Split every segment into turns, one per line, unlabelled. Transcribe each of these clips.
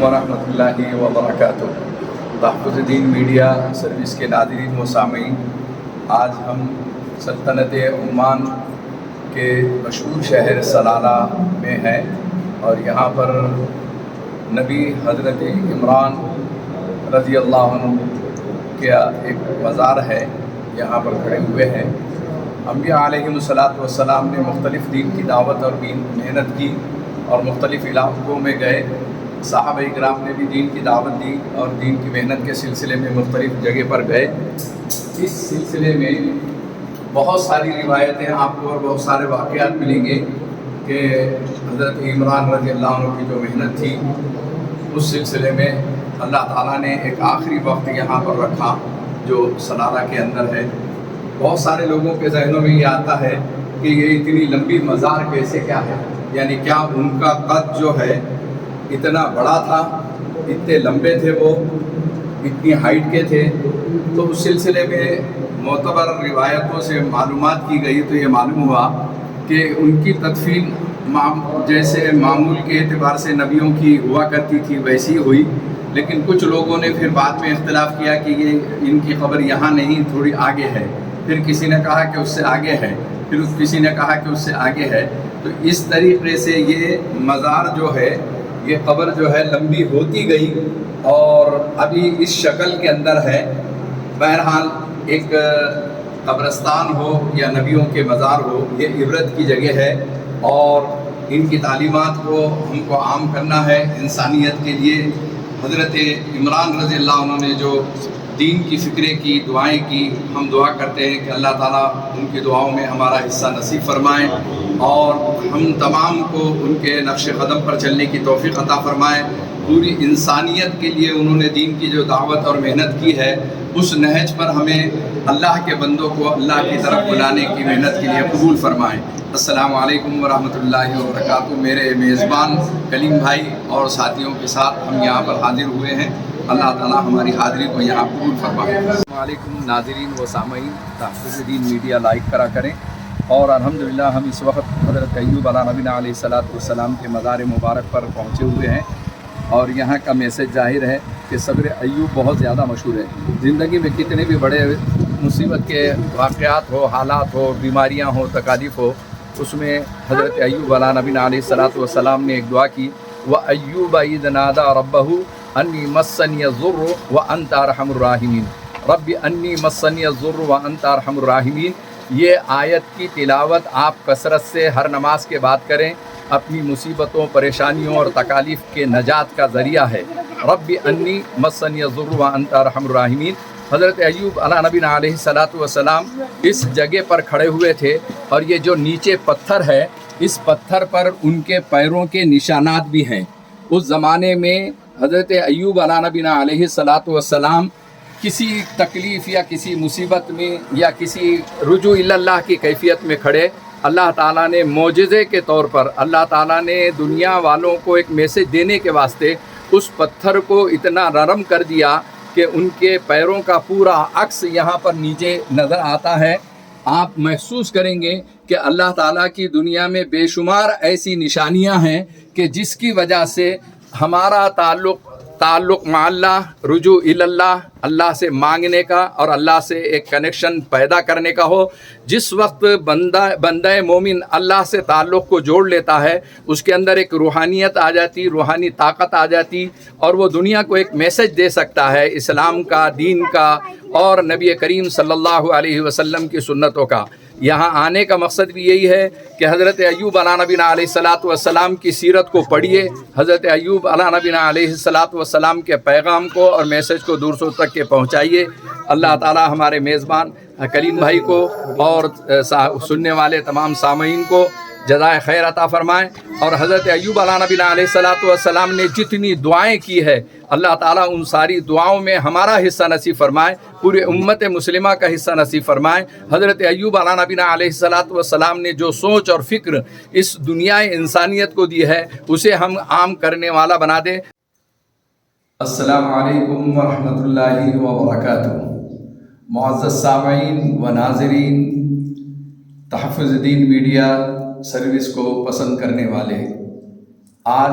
ورحمۃ اللہ وبرکاتہ۔ تحفظ دین میڈیا سروس کے ناظرین و سامعین، آج ہم سلطنت عمان کے مشہور شہر صلالہ میں ہیں اور یہاں پر نبی حضرت عمران رضی اللہ عنہ کا ایک مزار ہے، یہاں پر کھڑے ہوئے ہیں۔ انبیاء علیہم السلام نے مختلف دین کی دعوت اور محنت کی اور مختلف علاقوں میں گئے۔ صحابہ کرام نے بھی دین کی دعوت دی اور دین کی محنت کے سلسلے میں مختلف جگہ پر گئے۔ اس سلسلے میں بہت ساری روایتیں آپ کو اور بہت سارے واقعات ملیں گے کہ حضرت عمران رضی اللہ عنہ کی جو محنت تھی اس سلسلے میں اللہ تعالیٰ نے ایک آخری وقت یہاں پر رکھا جو صلالہ کے اندر ہے۔ بہت سارے لوگوں کے ذہنوں میں یہ آتا ہے کہ یہ اتنی لمبی مزار کیسے کیا ہے، یعنی کیا ان کا قد جو ہے اتنا بڑا تھا، اتنے لمبے تھے، وہ اتنی ہائٹ کے تھے؟ تو اس سلسلے میں معتبر روایتوں سے معلومات کی گئی تو یہ معلوم ہوا کہ ان کی تدفین جیسے معمول کے اعتبار سے نبیوں کی ہوا کرتی تھی ویسی ہوئی، لیکن کچھ لوگوں نے پھر بعد میں اختلاف کیا کہ یہ ان کی قبر یہاں نہیں، تھوڑی آگے ہے، پھر کسی نے کہا کہ اس سے آگے ہے، پھر کسی نے کہا کہ اس سے آگے ہے۔ تو اس طریقے سے یہ مزار جو ہے، یہ قبر جو ہے لمبی ہوتی گئی اور ابھی اس شکل کے اندر ہے۔ بہرحال ایک قبرستان ہو یا نبیوں کے مزار ہو، یہ عبرت کی جگہ ہے اور ان کی تعلیمات کو ہم کو عام کرنا ہے انسانیت کے لیے۔ حضرت عمران رضی اللہ عنہ نے جو دین کی فکرے کی، دعائیں کی، ہم دعا کرتے ہیں کہ اللہ تعالیٰ ان کی دعاؤں میں ہمارا حصہ نصیب فرمائیں اور ہم تمام کو ان کے نقش قدم پر چلنے کی توفیق عطا فرمائیں۔ پوری انسانیت کے لیے انہوں نے دین کی جو دعوت اور محنت کی ہے، اس نہج پر ہمیں اللہ کے بندوں کو اللہ کی طرف بلانے کی محنت کے لیے قبول فرمائیں۔ السلام علیکم ورحمۃ اللہ وبرکاتہ۔ میرے میزبان کلیم بھائی اور ساتھیوں کے ساتھ ہم یہاں پر حاضر ہوئے ہیں، اللہ تعالیٰ ہماری حاضری کو یہاں قبول فرمائے۔ السلام علیکم ناظرین و سامعین، تحفظ دین میڈیا لائک کرا کریں اور الحمدللہ ہم اس وقت حضرت ایوب علیہ نبینا علیہ السلام کے مزار مبارک پر پہنچے ہوئے ہیں اور یہاں کا میسج ظاہر ہے کہ صبر ایوب بہت زیادہ مشہور ہے۔ زندگی میں کتنے بھی بڑے مصیبت کے واقعات ہو، حالات ہو، بیماریاں ہو، تکالیف ہو، اس میں حضرت ایوب علیہ نبینا علیہ السلام نے ایک دعا کی، وَأَيُّوبَ إِذْ نَادَىٰ رَبَّهُ أَنِّي مَسَّنِيَ الضُّرُّ وَأَنْتَ أَرْحَمُ الرَّاحِمِينَ رَبِّ أَنِّي مَسَّنِيَ الضُّرُّ وَأَنْتَ أَرْحَمُ الرَّاحِمِينَ۔ یہ آیت کی تلاوت آپ کثرت سے ہر نماز کے بعد کریں، اپنی مصیبتوں، پریشانیوں اور تکالیف کے نجات کا ذریعہ ہے۔ رب انی مسنی الضر وانت ارحم الراحمین۔ حضرت ایوب علیہ نبینا علیہ السلام اس جگہ پر کھڑے ہوئے تھے اور یہ جو نیچے پتھر ہے، اس پتھر پر ان کے پیروں کے نشانات بھی ہیں۔ اس زمانے میں حضرت ایوب علیہ نبینا علیہ السلام کسی تکلیف یا کسی مصیبت میں یا کسی رجوع اللہ کی کیفیت میں کھڑے، اللہ تعالیٰ نے معجزے کے طور پر، اللہ تعالیٰ نے دنیا والوں کو ایک میسج دینے کے واسطے اس پتھر کو اتنا نرم کر دیا کہ ان کے پیروں کا پورا عکس یہاں پر نیچے نظر آتا ہے۔ آپ محسوس کریں گے کہ اللہ تعالیٰ کی دنیا میں بے شمار ایسی نشانیاں ہیں کہ جس کی وجہ سے ہمارا تعلق مع اللہ، رجوع اللہ، اللہ سے مانگنے کا اور اللہ سے ایک کنیکشن پیدا کرنے کا ہو۔ جس وقت بندہ مومن اللہ سے تعلق کو جوڑ لیتا ہے، اس کے اندر ایک روحانیت آ جاتی، روحانی طاقت آ جاتی اور وہ دنیا کو ایک میسج دے سکتا ہے اسلام کا، دین کا اور نبی کریم صلی اللہ علیہ وسلم کی سنتوں کا۔ یہاں آنے کا مقصد بھی یہی ہے کہ حضرت ایوب علیہ نبینا علیہ السلام کی سیرت کو پڑھیے، حضرت ایوب علیہ نبینا علیہ السلام کے پیغام کو اور میسج کو دور تک کے پہنچائیے۔ اللہ تعالی ہمارے میزبان کلیم بھائی کو اور سننے والے تمام سامعین کو جزائے خیر عطا فرمائیں اور حضرت ایوب علیہ نبینا علیہ السلام نے جتنی دعائیں کی ہے، اللہ تعالیٰ ان ساری دعاؤں میں ہمارا حصہ نصیب فرمائے، پورے امت مسلمہ کا حصہ نصیب فرمائے۔ حضرت ایوب علیہ نبینا علیہ السلام نے جو سوچ اور فکر اس دنیا انسانیت کو دی ہے، اسے ہم عام کرنے والا بنا دے۔ السلام علیکم ورحمۃ اللہ وبرکاتہ۔ معزز سامعین و ناظرین، تحفظ دین میڈیا سروس کو پسند کرنے والے، آج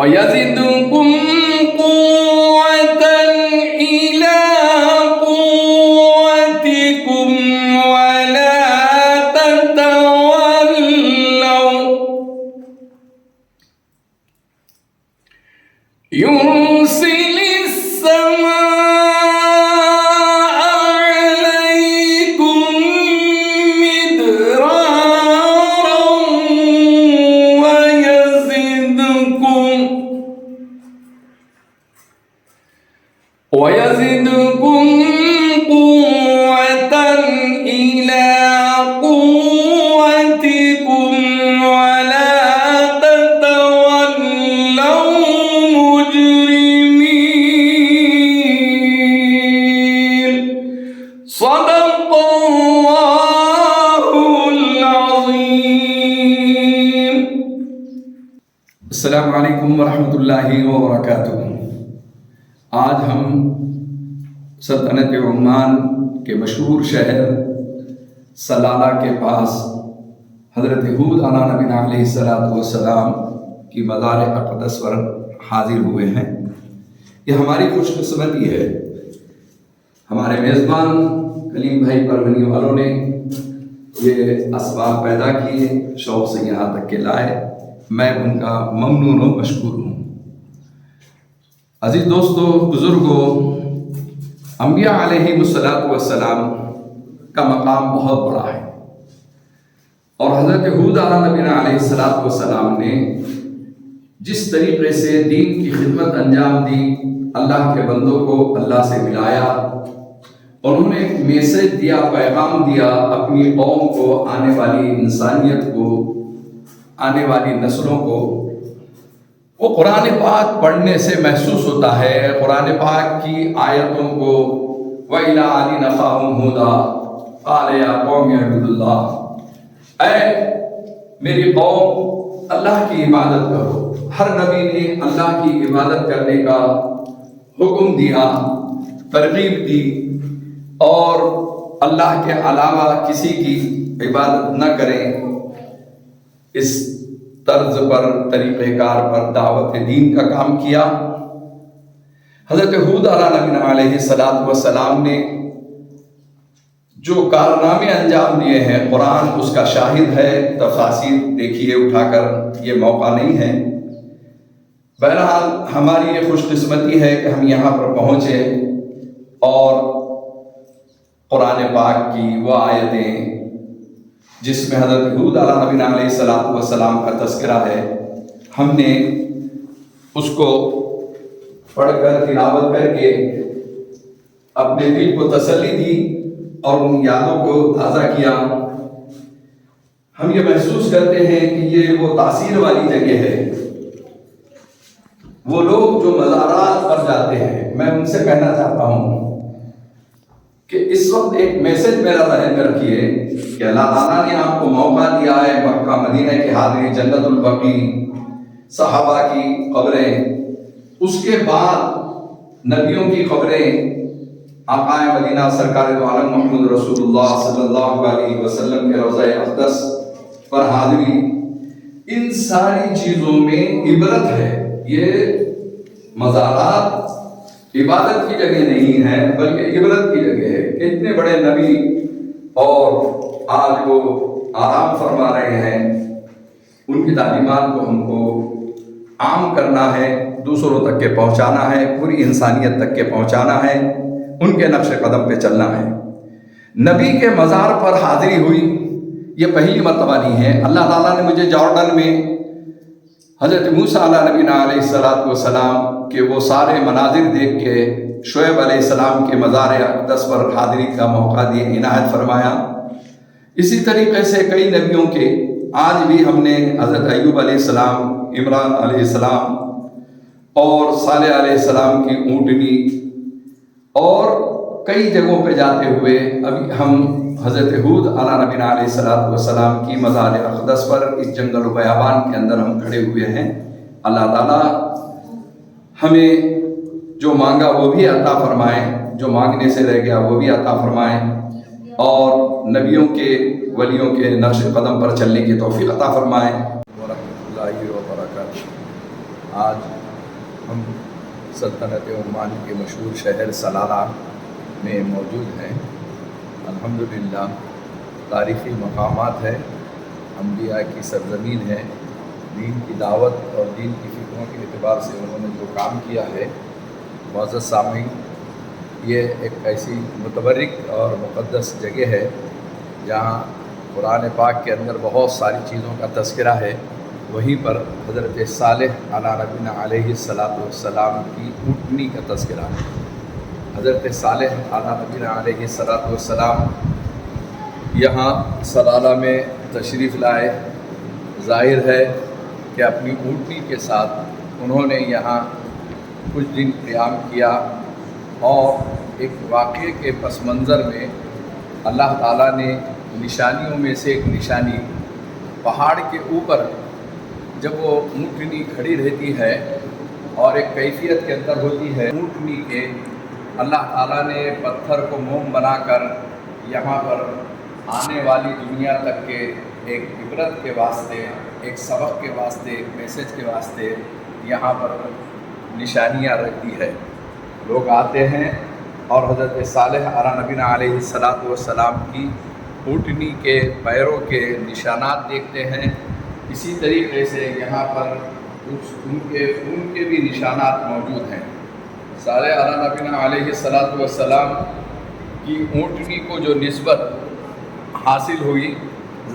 وَيَزِدْكُمْ قُوَّةً إِلَىٰ قُوَّتِكُمْ وَلَا تَتَوَلَّوْا يُرْسِلِ السَّمَاءَ عَلَيْكُمْ مِدْرَارًا وَيَزِدْكُمْ قُوَّةً إِلَىٰ قُوَّتِكُمْ وَلَا تَتَوَلَّوْا مُجْرِمِينَ. صدق الله العظيم. السلام علیکم ورحمۃ اللہ وبرکاتہ. آج ہم سلطنت عمان کے مشہور شہر سلالہ کے پاس حضرت ہود علیہ نبینا علیہ السلام کی مزار اقدس پر حاضر ہوئے ہیں. یہ ہماری خوش قسمتی ہے. ہمارے میزبان کلیم بھائی پرونی والوں نے یہ اسباب پیدا کیے، شوق سے یہاں تک کے لائے. میں ان کا ممنون و مشکور ہوں. عزیز دوستو، بزرگوں، انبیاء علیہ السلام کا مقام بہت بڑا ہے، اور حضرت ہود علیہ نبینا علیہ السلام نے جس طریقے سے دین کی خدمت انجام دی، اللہ کے بندوں کو اللہ سے ملایا، انہوں نے ایک میسج دیا، پیغام دیا اپنی قوم کو، آنے والی انسانیت کو، آنے والی نسلوں کو. وہ قرآن پاک پڑھنے سے محسوس ہوتا ہے. قرآن پاک کی آیتوں کو وَإِلَىٰ عَادٍ أَخَاهُمْ هُودًا قَالَ يَا قَوْمِ اعْبُدُوا اللَّهَ، اے میری قوم اللہ کی عبادت کرو. ہر نبی نے اللہ کی عبادت کرنے کا حکم دیا، ترغیب دی، اور اللہ کے علاوہ کسی کی عبادت نہ کریں. اس طرز پر، طریقہ کار پر دعوت دین کا کام کیا. حضرت ہود علیہ السلام نے جو کارنامے انجام دیے ہیں، قرآن اس کا شاہد ہے. تفاسیر دیکھیے اٹھا کر، یہ موقع نہیں ہے. بہرحال ہماری یہ خوش قسمتی ہے کہ ہم یہاں پر پہنچے اور قرآن پاک کی وہ آیتیں جس میں حضرت ہود علیہ السلام کا تذکرہ ہے، ہم نے اس کو پڑھ کر، تلاوت کر کے اپنے دل کو تسلی دی اور ان یادوں کو تازہ کیا. ہم یہ محسوس کرتے ہیں کہ یہ وہ تاثیر والی جگہ ہے. وہ لوگ جو مزارات پر جاتے ہیں، میں ان سے کہنا چاہتا ہوں کہ اس وقت ایک میسج میرا ذہن میں رکھیے کہ اللہ تعالیٰ نے آپ کو موقع دیا ہے مکہ مدینہ کی حاضری، جنت البقیع، صحابہ کی قبریں، اس کے بعد نبیوں کی قبریں، آقا مدینہ سرکار دو عالم محمد رسول اللہ صلی اللہ علیہ وسلم کے روضہ اقدس پر حاضری. ان ساری چیزوں میں عبرت ہے. یہ مزارات عبادت کی جگہ نہیں ہے بلکہ عبرت کی جگہ ہے کہ اتنے بڑے نبی اور آج وہ آرام فرما رہے ہیں. ان کی تعلیمات کو ہم کو عام کرنا ہے، دوسروں تک کے پہنچانا ہے، پوری انسانیت تک کے پہنچانا ہے، ان کے نقش قدم پہ چلنا ہے. نبی کے مزار پر حاضری ہوئی، یہ پہلی مرتبہ نہیں ہے. اللہ تعالیٰ نے مجھے جارڈن میں حضرت موسیٰ علیہ نبینا علیہ السلام کے وہ سارے مناظر دیکھ کے شعیب علیہ السلام کے مزار اقدس پر حاضری کا موقع دیا، عنایت فرمایا. اسی طریقے سے کئی نبیوں کے آج بھی ہم نے حضرت ایوب علیہ السلام، عمران علیہ السلام اور صالح علیہ السلام کی اونٹنی اور کئی جگہوں پہ جاتے ہوئے ابھی ہم حضرت ہود علیہ نبینا علیہ السلام کی مزار اقدس پر اس جنگل و بیابان کے اندر ہم کھڑے ہوئے ہیں. اللہ تعالیٰ ہمیں جو مانگا وہ بھی عطا فرمائیں، جو مانگنے سے رہ گیا وہ بھی عطا فرمائیں، اور نبیوں کے، ولیوں کے نقش قدم پر چلنے کی توفیق عطا فرمائیں. ورحمۃ اللہ وبرکاتہ. آج ہم سلطنت عمان کے مشہور شہر سلالہ میں موجود ہیں۔ الحمدللہ تاریخی مقامات ہے، انبیاء کی سرزمین ہے، دین کی دعوت اور دین کی فکروں کے اعتبار سے انہوں نے جو کام کیا ہے۔ معزز سامعین، یہ ایک ایسی متبرک اور مقدس جگہ ہے جہاں قرآن پاک کے اندر بہت ساری چیزوں کا تذکرہ ہے۔ وہیں پر حضرت صالح علی نبینا علیہ السلام کی اونٹنی کا تذکرہ ہے۔ حضرت صالح علی نبینا علیہ السلام یہاں سلالہ میں تشریف لائے۔ ظاہر ہے کہ اپنی اونٹنی کے ساتھ انہوں نے یہاں کچھ دن قیام کیا، اور ایک واقعے کے پس منظر میں اللہ تعالیٰ نے نشانیوں میں سے ایک نشانی، پہاڑ کے اوپر جب وہ اونٹنی کھڑی رہتی ہے اور ایک کیفیت کے اندر ہوتی ہے اونٹنی کے، اللہ تعالیٰ نے پتھر کو موم بنا کر یہاں پر آنے والی دنیا تک کے ایک عبرت کے واسطے، ایک سبق کے واسطے، ایک میسج کے واسطے یہاں پر نشانیاں رکھ دی ہے۔ لوگ آتے ہیں اور حضرت صالح علی نبینا علیہ السلام کی اونٹنی کے پیروں کے نشانات دیکھتے ہیں۔ اسی طریقے سے یہاں پر کچھ ان کے بھی نشانات موجود ہیں۔ صالح علی نبینا علیہ السلام کی اونٹنی کو جو نسبت حاصل ہوئی،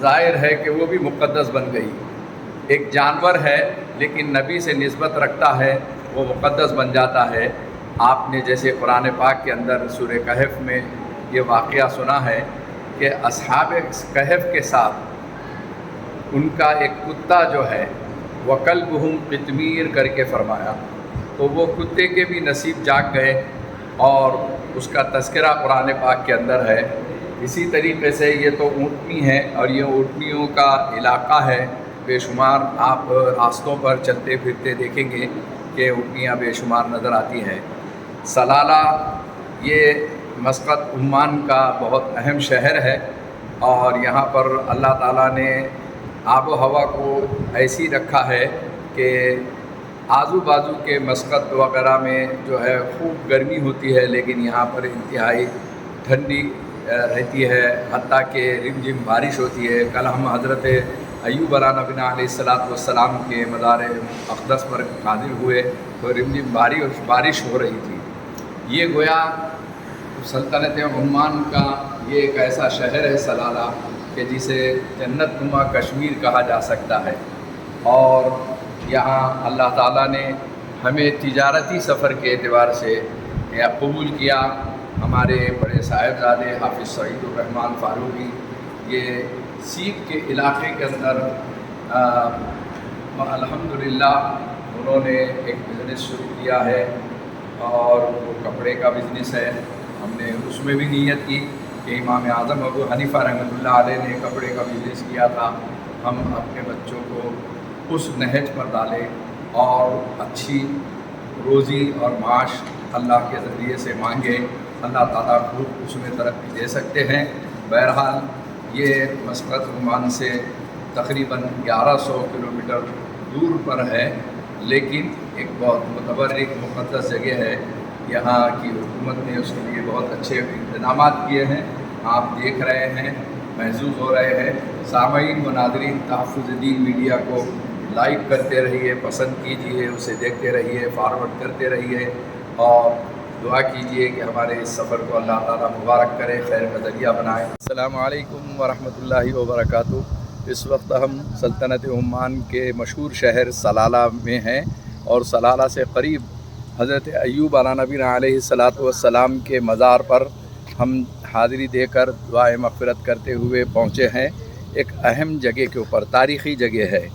ظاہر ہے کہ وہ بھی مقدس بن گئی۔ ایک جانور ہے لیکن نبی سے نسبت رکھتا ہے، وہ مقدس بن جاتا ہے۔ آپ نے جیسے قرآن پاک کے اندر سورہ کہف میں یہ واقعہ سنا ہے کہ اصحاب کہف کے ساتھ ان کا ایک کتا جو ہے وَكَلْبُهُمْ قِطْمِيرٌ کر کے فرمایا، تو وہ کتے کے بھی نصیب جاگ گئے اور اس کا تذکرہ قرآن پاک کے اندر ہے۔ اسی طریقے سے یہ تو اونٹنی ہے اور یہ اونٹنیوں کا علاقہ ہے، بے شمار آپ راستوں پر چلتے پھرتے دیکھیں گے کہ اونٹنیاں بے شمار نظر آتی ہیں۔ سلالہ یہ مسقط عمان کا بہت اہم شہر ہے، اور یہاں پر اللہ تعالیٰ نے آب و ہوا کو ایسی رکھا ہے کہ آزو بازو کے مسقط وغیرہ میں جو ہے خوب گرمی ہوتی ہے، لیکن یہاں پر انتہائی ٹھنڈی رہتی ہے، حتیٰ کہ رم جم بارش ہوتی ہے۔ کل ہم حضرت ایوب علیہ نبینا علیہ السلام کے مزار اقدس پر حاضر ہوئے تو رم جم بارش ہو رہی تھی۔ یہ گویا سلطنت عمان کا یہ ایک ایسا شہر ہے سلالہ کہ جسے جنت نما کشمیر کہا جا سکتا ہے، اور یہاں اللہ تعالیٰ نے ہمیں تجارتی سفر کے اعتبار سے قبول کیا۔ ہمارے بڑے صاحبزادے حافظ سعید الرحمن فاروقی یہ سیپ کے علاقے کے اندر الحمدللہ انہوں نے ایک بزنس شروع کیا ہے، اور وہ کپڑے کا بزنس ہے۔ ہم نے اس میں بھی نیت کی کہ امام اعظم ابو حنیفہ رحمۃ اللہ علیہ نے کپڑے کا بزنس کیا تھا، ہم اپنے بچوں کو اس نہج پر ڈالیں اور اچھی روزی اور معاش اللہ کے ذریعے سے مانگیں۔ اللہ تعالیٰ خود اس میں ترقی دے سکتے ہیں۔ بہرحال یہ مسقط عمان سے تقریباً 1100 کلومیٹر دور پر ہے، لیکن ایک بہت متبرک مقدس جگہ ہے۔ یہاں کی حکومت نے اس کے لیے بہت اچھے انتظامات کیے ہیں، آپ دیکھ رہے ہیں، محسوس ہو رہے ہیں۔ سامعین و ناظرین، تحفظ دین میڈیا کو لائک کرتے رہیے، پسند کیجیے، اسے دیکھتے رہیے، فارورڈ کرتے رہیے، اور دعا کیجیے کہ ہمارے اس سفر کو اللہ تعالیٰ مبارک کرے، خیر کا ذریعہ بنائے۔ السلام علیکم ورحمۃ اللہ وبرکاتہ۔ اس وقت ہم سلطنت عمان کے مشہور شہر سلالہ میں ہیں، اور سلالہ سے قریب حضرت ایوب علیہ نبینا علیہ السلام کے مزار پر ہم حاضری دے کر دعائے مغفرت کرتے ہوئے پہنچے ہیں۔ ایک اہم جگہ کے اوپر، تاریخی جگہ ہے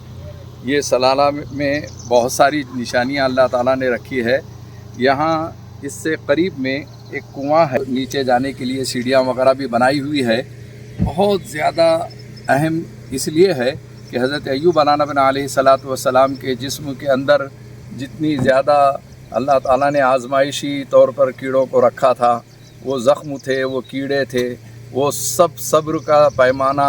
یہ۔ سلالہ میں بہت ساری نشانیاں اللہ تعالیٰ نے رکھی ہے۔ یہاں اس سے قریب میں ایک کنواں ہے، نیچے جانے کے لیے سیڑھیاں وغیرہ بھی بنائی ہوئی ہے۔ بہت زیادہ اہم اس لیے ہے کہ حضرت ایوب علیہ نبینا علیہ السلام کے جسم کے اندر جتنی زیادہ اللہ تعالیٰ نے آزمائشی طور پر کیڑوں کو رکھا تھا، وہ زخم تھے، وہ کیڑے تھے، وہ سب صبر کا پیمانہ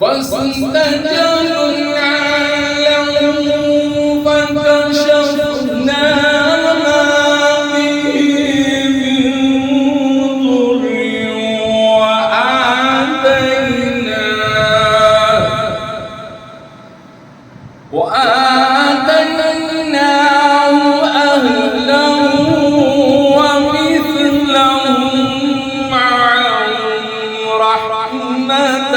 فاستجبنا له فكشفنا ما به من ضر وآتيناه أهله ومثلهم معهم رحمة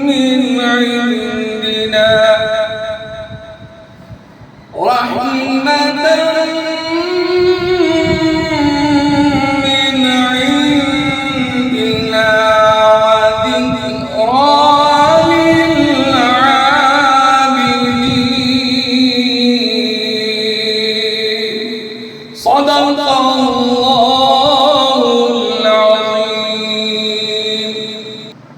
من عندنا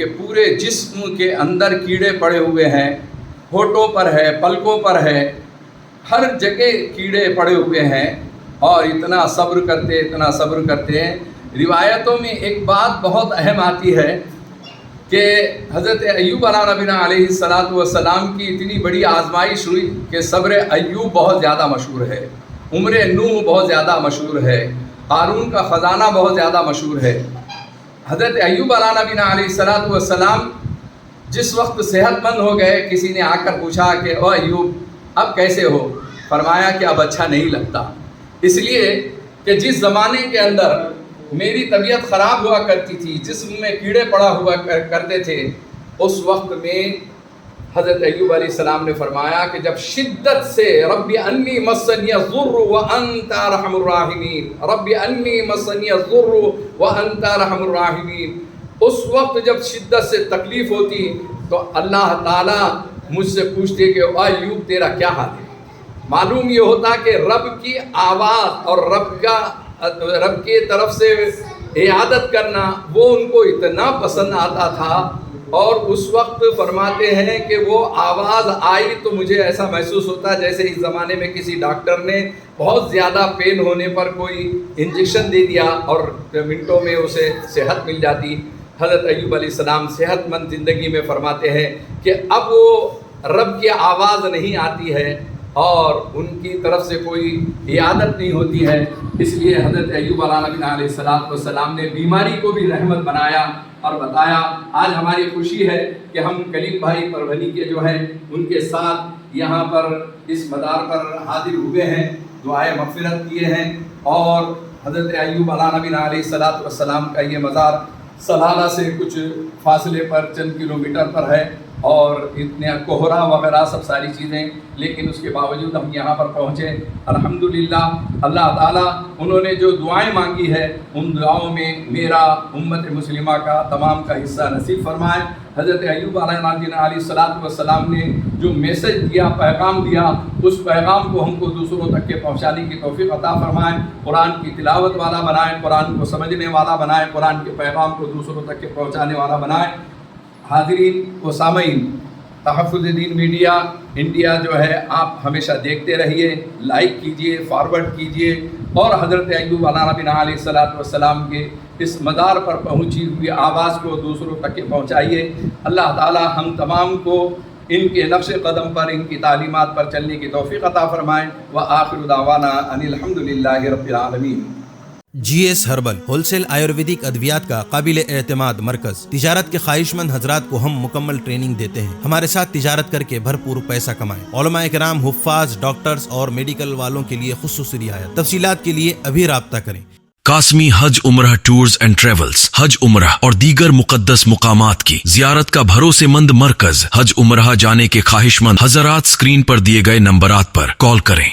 کہ پورے جسم کے اندر کیڑے پڑے ہوئے ہیں، ہونٹوں پر ہے، پلکوں پر ہے، ہر جگہ کیڑے پڑے ہوئے ہیں، اور اتنا صبر کرتے ہیں۔ روایتوں میں ایک بات بہت اہم آتی ہے کہ حضرت ایوب علیہ نبینا علیہ السلام کی اتنی بڑی آزمائش ہوئی کہ صبر ایوب بہت زیادہ مشہور ہے، عمر نوح بہت زیادہ مشہور ہے، قارون کا خزانہ بہت زیادہ مشہور ہے۔ حضرت ایوب علیہ نبینا علیہ السلام جس وقت صحت مند ہو گئے، کسی نے آ کر پوچھا کہ او ایوب اب کیسے ہو؟ فرمایا کہ اب اچھا نہیں لگتا، اس لیے کہ جس زمانے کے اندر میری طبیعت خراب ہوا کرتی تھی، جسم میں کیڑے پڑا ہوا کرتے تھے، اس وقت میں حضرت ایوب علیہ السلام نے فرمایا کہ جب شدت سے رب انی مسنی الضر وانت ارحم الراحمین، رب انی مسنی الضر وانت ارحم الراحمین، اس وقت جب شدت سے تکلیف ہوتی تو اللہ تعالیٰ مجھ سے پوچھتے کہ ایوب تیرا کیا حال ہے؟ معلوم یہ ہوتا کہ رب کی آواز اور رب کی طرف سے عیادت کرنا وہ ان کو اتنا پسند آتا تھا، اور اس وقت فرماتے ہیں کہ وہ آواز آئی تو مجھے ایسا محسوس ہوتا جیسے اس زمانے میں کسی ڈاکٹر نے بہت زیادہ پین ہونے پر کوئی انجیکشن دے دیا اور منٹوں میں اسے صحت مل جاتی۔ حضرت ایوب علیہ السلام صحت مند زندگی میں فرماتے ہیں کہ اب وہ رب کی آواز نہیں آتی ہے اور ان کی طرف سے کوئی عیادت نہیں ہوتی ہے، اس لیے حضرت ایوب علیہ السلام نے بیماری کو بھی رحمت بنایا اور بتایا۔ آج ہماری خوشی ہے کہ ہم کلیم بھائی پربھنی کے جو ہیں ان کے ساتھ یہاں پر اس مزار پر حاضر ہوئے ہیں، دعائے مغفرت کیے ہیں، اور حضرت ایوب علیہ السلام کا یہ مزار سلالہ سے کچھ فاصلے پر چند کلومیٹر پر ہے، اور اتنے کوہرا وغیرہ سب ساری چیزیں، لیکن اس کے باوجود ہم یہاں پر پہنچے۔ الحمدللہ اللہ تعالیٰ انہوں نے جو دعائیں مانگی ہے ان دعاؤں میں میرا امت مسلمہ کا تمام کا حصہ نصیب فرمائے۔ حضرت ایوب علیہ السلام نے جو میسج دیا، پیغام دیا، اس پیغام کو ہم کو دوسروں تک کے پہنچانے کی توفیق عطا فرمائیں، قرآن کی تلاوت والا بنائیں، قرآن کو سمجھنے والا بنائیں، قرآن کے پیغام کو دوسروں تک کے پہنچانے والا بنائیں۔ حاضرین و سامعین، تحفظ دین میڈیا انڈیا جو ہے آپ ہمیشہ دیکھتے رہیے، لائک کیجئے، فارورڈ کیجئے، اور حضرت ایوب علیہ السلام کے اس مزار پر پہنچی ہوئی آواز کو دوسروں تک کے پہنچائیے۔ اللہ تعالی ہم تمام کو ان کے نقش قدم پر، ان کی تعلیمات پر چلنے کی توفیق عطا فرمائیں۔ وآخر دعوانا ان الحمدللہ رب العالمین۔
G S herbal wholesale Ayurvedic ادویات کا قابل اعتماد مرکز۔ تجارت کے خواہش مند حضرات کو ہم مکمل ٹریننگ دیتے ہیں، ہمارے ساتھ تجارت کر کے بھرپور پیسہ کمائیں۔ علماء کرام، حفاظ، ڈاکٹرز اور میڈیکل والوں کے لیے خصوصی رعایت۔ تفصیلات کے لیے ابھی رابطہ کریں۔
قاسمی حج عمرہ ٹورز اینڈ ٹریولز، حج عمرہ اور دیگر مقدس مقامات کی زیارت کا بھروسے مند مرکز۔ حج عمرہ جانے کے خواہش مند حضرات اسکرین پر دیے گئے نمبرات پر کال کریں۔